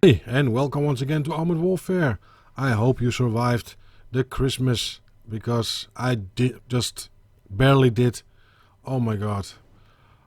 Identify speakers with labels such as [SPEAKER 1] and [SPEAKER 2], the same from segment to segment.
[SPEAKER 1] Hey, and welcome once again to Armored Warfare. I hope you survived the Christmas, because I just barely did. Oh my god,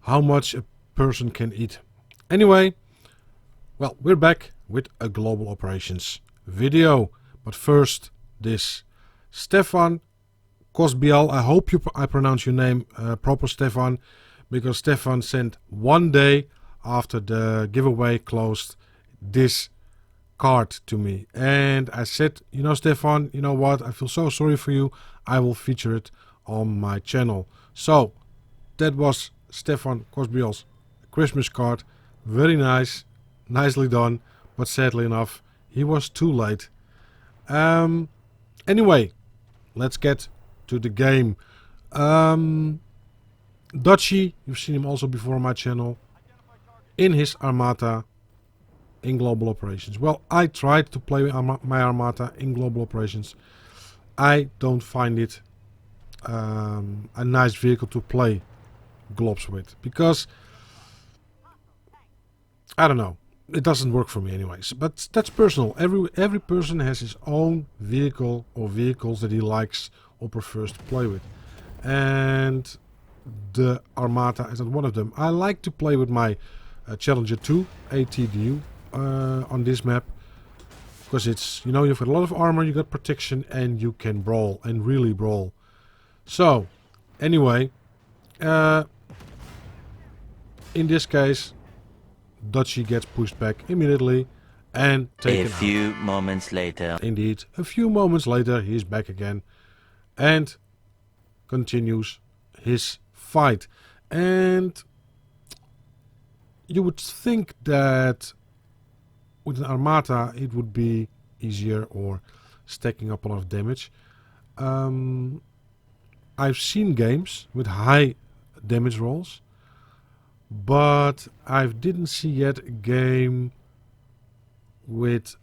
[SPEAKER 1] how much a person can eat. Anyway, well, we're back with a global operations video. But first, this Stefan Kosbial. I hope I pronounce your name proper, Stefan, because Stefan sent one day after the giveaway closed this card to me, and I said, you know, Stefan, you know what, I feel so sorry for you, I will feature it on my channel. So that was Stefan Kosbiel's Christmas card. Very nice, nicely done, but sadly enough he was too late. Anyway, let's get to the game. Dutchie, you've seen him also before on my channel in his Armata in global operations. Well, I tried to play my Armata in global operations. I don't find it a nice vehicle to play globs with, because I don't know, it doesn't work for me anyways. But that's personal. Every person has his own vehicle or vehicles that he likes or prefers to play with, and the Armata is not one of them. I like to play with my Challenger 2 ATDU on this map, because it's, you know, you've got a lot of armor, you got protection, and you can brawl, and really brawl. So anyway, in this case, Dutchie gets pushed back immediately and taken out.
[SPEAKER 2] A few moments later.
[SPEAKER 1] Indeed, a few moments later he's back again and continues his fight. And you would think that with an Armata it would be easier, or stacking up a lot of damage. I've seen games with high damage rolls, but I didn't see yet a game with,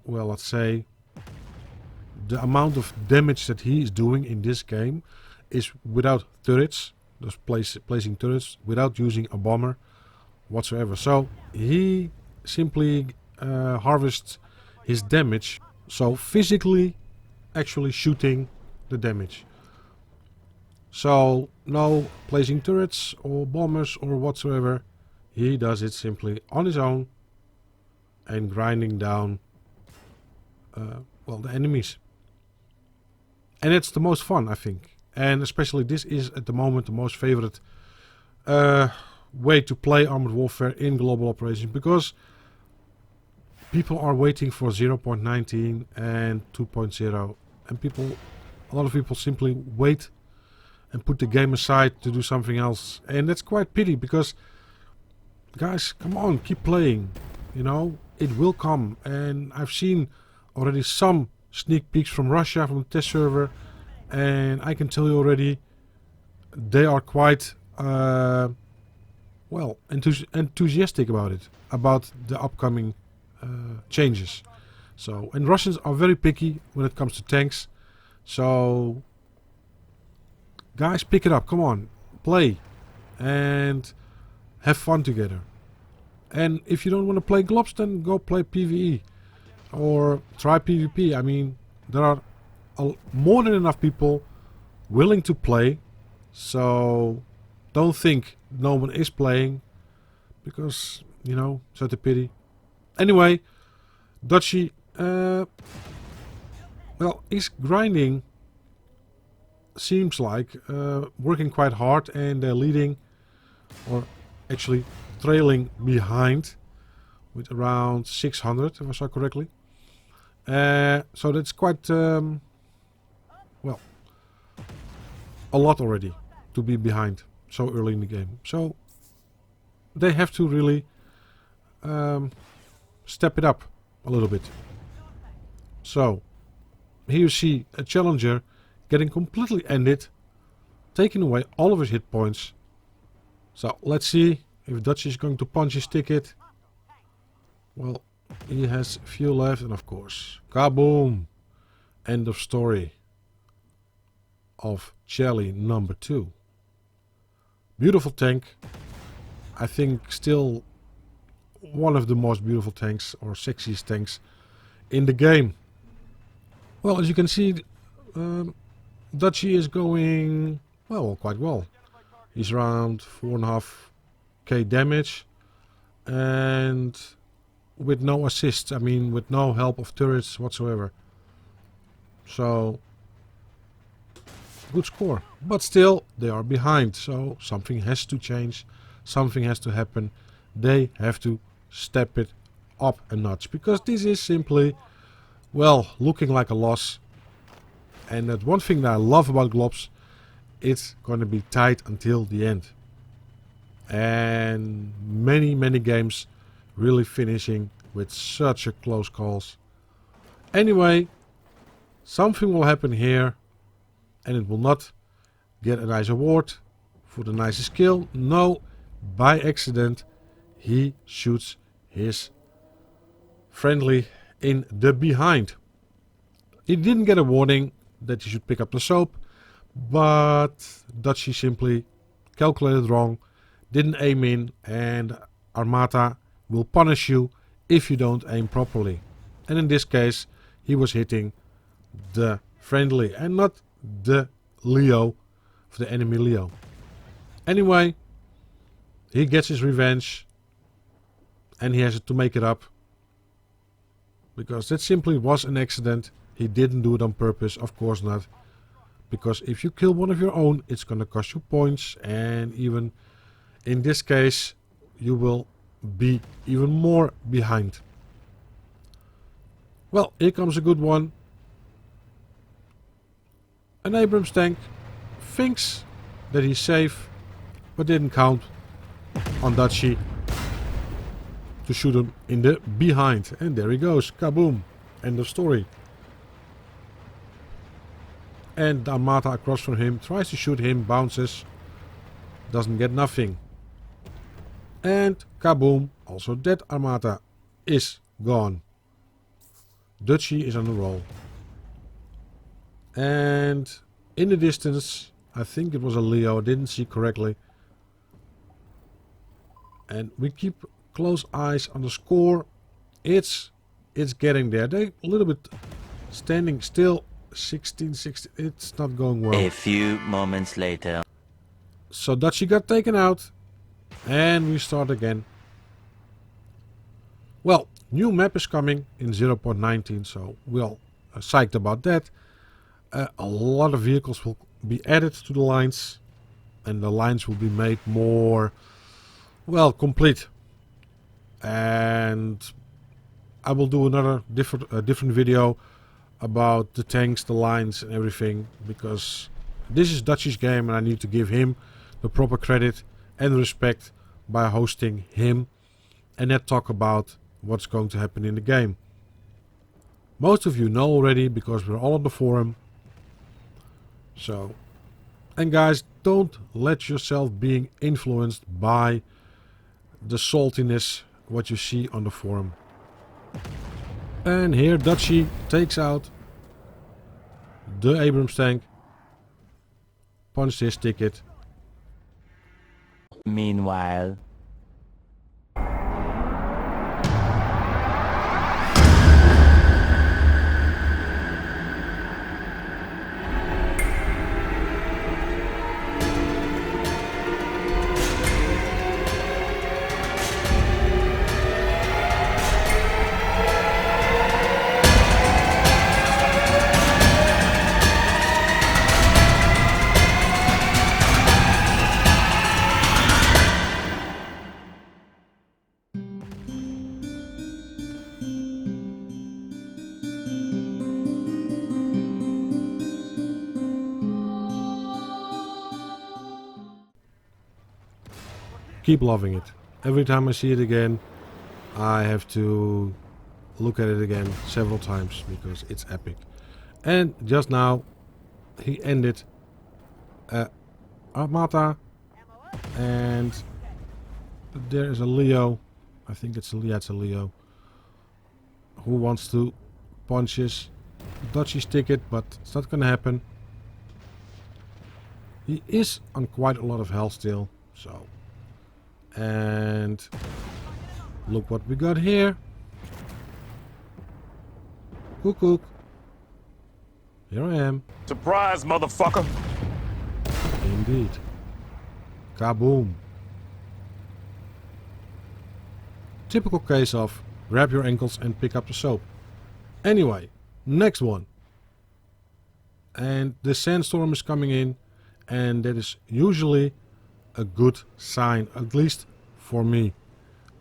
[SPEAKER 1] well, let's say, the amount of damage that he is doing in this game is without turrets, just placing turrets, without using a bomber whatsoever. So he simply harvests his damage, so physically actually shooting the damage. So no placing turrets or bombers or whatsoever. He does it simply on his own and grinding down well, the enemies. And it's the most fun, I think. And especially this is at the moment the most favorite way to play Armored Warfare in global operations, because people are waiting for 0.19 and 2.0, and a lot of people simply wait and put the game aside to do something else. And that's quite pity, because guys, come on, keep playing, you know, it will come. And I've seen already some sneak peeks from Russia, from the test server, and I can tell you already they are quite well, enthusiastic about it, about the upcoming changes. So, and Russians are very picky when it comes to tanks. So guys, pick it up, come on, play and have fun together. And if you don't want to play globs, then go play PvE or try PvP. I mean, there are more than enough people willing to play, so don't think no one is playing, because, you know, such a pity. Anyway, Dutchie, well, he's grinding, seems like, working quite hard, and they're leading, or actually trailing behind with around 600, if I saw correctly. So that's quite, well, a lot already to be behind so early in the game. So they have to really step it up a little bit. So here you see a Challenger getting completely ended, taking away all of his hit points. So let's see if Dutchie is going to punch his ticket. Well, he has a few left, and of course, kaboom! End of story of Charlie number 2. Beautiful tank. I think still one of the most beautiful tanks or sexiest tanks in the game. Well, as you can see, Dutchie is going, well, quite well. He's around 4.5k damage, and with no assists, I mean with no help of turrets whatsoever. So, good score. But still, they are behind, so something has to change, something has to happen. They have to step it up a notch, because this is simply, well, looking like a loss. And that one thing that I love about Globs, it's going to be tight until the end. And many games really finishing with such a close calls. Anyway, something will happen here, and it will not get a nice award for the nicest kill. No, by accident he shoots his friendly in the behind. He didn't get a warning that he should pick up the soap, but Dutchie simply calculated wrong, didn't aim in, and Armata will punish you if you don't aim properly. And in this case, he was hitting the friendly and not the Leo, for the enemy Leo. Anyway, he gets his revenge, and he has to make it up, because that simply was an accident. He didn't do it on purpose, of course not. Because if you kill one of your own, it's gonna cost you points, and even in this case, you will be even more behind. Well, here comes a good one. An Abrams tank thinks that he's safe, but didn't count on Dutchie to shoot him in the behind. And there he goes, kaboom, end of story. And the Armata across from him tries to shoot him, bounces, doesn't get nothing. And kaboom, also that Armata is gone. Dutchie is on a roll. And in the distance, I think it was a Leo, I didn't see correctly. And we keep close eyes on the score. It's getting there. They a little bit standing still. 16-16, it's not going well.
[SPEAKER 2] A few moments later.
[SPEAKER 1] So Dutchie got taken out, and we start again. Well, new map is coming in 0.19, so we're all psyched about that. A lot of vehicles will be added to the lines, and the lines will be made more, well, complete. And I will do another different video about the tanks, the lines and everything, because this is Dutchie's game and I need to give him the proper credit and respect by hosting him, and then talk about what's going to happen in the game. Most of you know already because we're all on the forum. So, and guys, don't let yourself being influenced by the saltiness what you see on the forum. And here Dutchie takes out the Abrams tank, punched his ticket.
[SPEAKER 2] Meanwhile.
[SPEAKER 1] Keep loving it. Every time I see it again, I have to look at it again several times because it's epic. And just now, he ended Armata, and there is a Leo. I think it's a Leo who wants to punch his Dutchie's ticket, but it's not gonna happen. He is on quite a lot of health still, so. And Look what we got here. Cook. Here I am.
[SPEAKER 3] Surprise, motherfucker!
[SPEAKER 1] Indeed. Kaboom. Typical case of grab your ankles and pick up the soap. Anyway, next one. And the sandstorm is coming in, and that is usually a good sign, at least for me,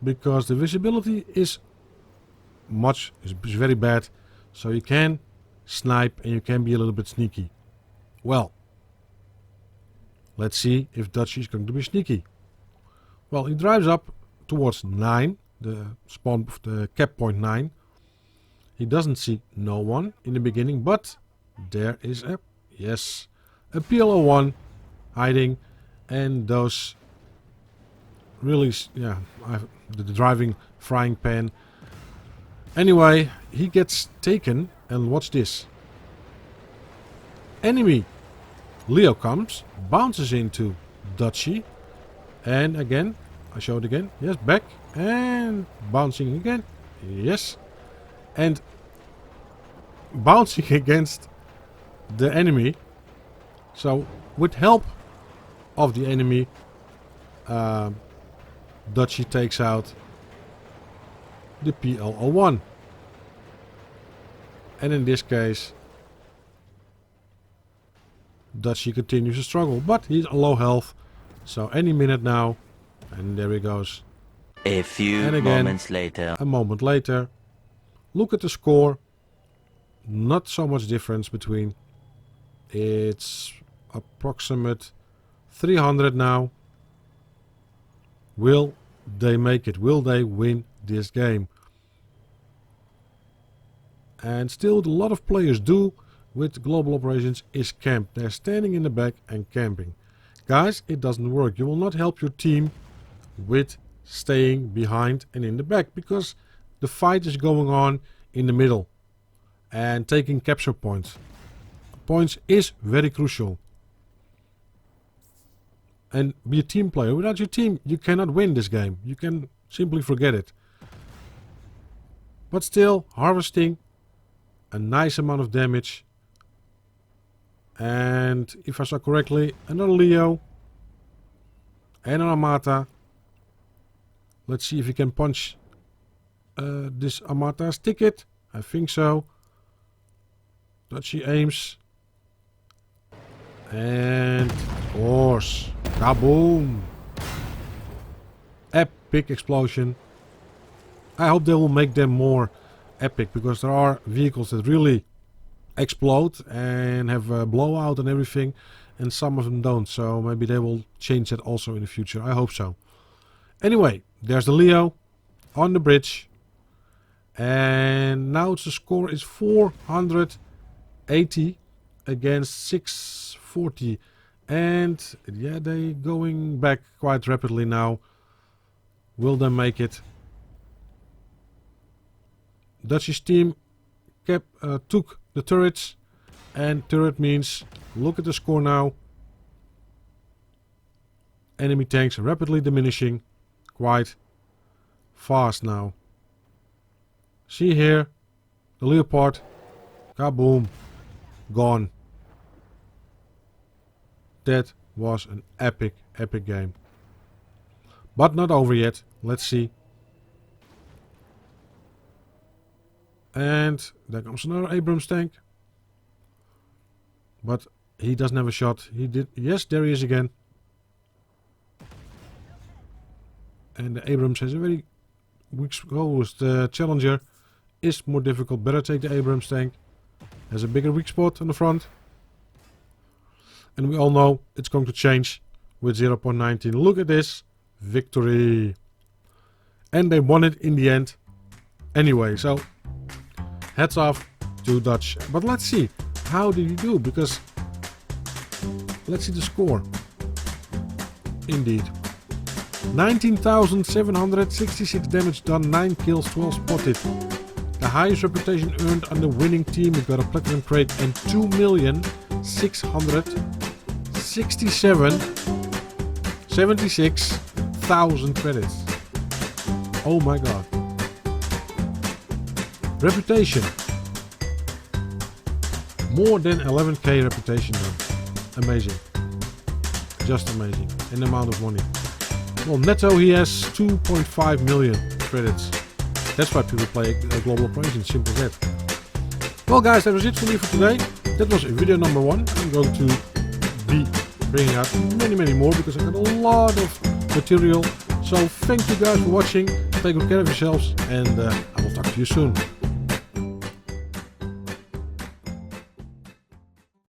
[SPEAKER 1] because the visibility is very bad, so you can snipe and you can be a little bit sneaky. Well, let's see if Dutchie is going to be sneaky. Well, he drives up towards 9, the spawn of the cap point 9. He doesn't see no one in the beginning, but there is a PLO1 hiding, and those really, the driving frying pan. Anyway, he gets taken, and watch this. Enemy Leo comes, bounces into Dutchie, and again, I show it again, yes, back, and bouncing again, yes, and bouncing against the enemy. So with help of the enemy, Dutchie takes out the PLO1, and in this case Dutchie continues to struggle, but he's on low health, so any minute now, and there he goes.
[SPEAKER 2] A few
[SPEAKER 1] And again,
[SPEAKER 2] moments later.
[SPEAKER 1] a moment later, look at the score. Not so much difference between. It's approximate 300 now. Will they make it? Will they win this game? And still, what a lot of players do with global operations is camp. They're standing in the back and camping. Guys, it doesn't work. You will not help your team with staying behind and in the back, because the fight is going on in the middle, and taking capture points is very crucial. And be a team player. Without your team, you cannot win this game. You can simply forget it. But still, harvesting a nice amount of damage. And if I saw correctly, another Leo and an Armata. Let's see if he can punch this Armata's ticket. I think so. Dutchie aims. And of course, kaboom! Epic explosion. I hope they will make them more epic, because there are vehicles that really explode and have a blowout and everything, and some of them don't, so maybe they will change that also in the future. I hope so. Anyway, there's the Leo on the bridge, and now the score is 480 against 640, and yeah, they going back quite rapidly now. Will they make it? Dutchie's team took the turrets, and turret means, look at the score now. Enemy tanks rapidly diminishing quite fast now. See here, the Leopard, kaboom, gone. That was an epic game. But not over yet. Let's see. And there comes another Abrams tank. But he doesn't have a shot. He did. Yes, there he is again. And the Abrams has a very weak score. The Challenger is more difficult. Better take the Abrams tank. Has a bigger weak spot on the front. And we all know it's going to change with 0.19. Look at this. Victory. And they won it in the end. Anyway, so hats off to Dutch. But let's see. How did he do? Because let's see the score. Indeed. 19,766 damage done, 9 kills, 12 spotted. The highest reputation earned on the winning team. He got a platinum crate and 2,676,000 credits. Oh my god. Reputation. More than 11k reputation done. Amazing. Just amazing. In the amount of money. Well, netto he has 2.5 million credits. That's why people play a global operation. Simple as that. Well guys, that was it for me for today. That was video number 1. I'm going to be bringing out many more because I got a lot of material. So thank you guys for watching. Take good care of yourselves and I will talk to you soon.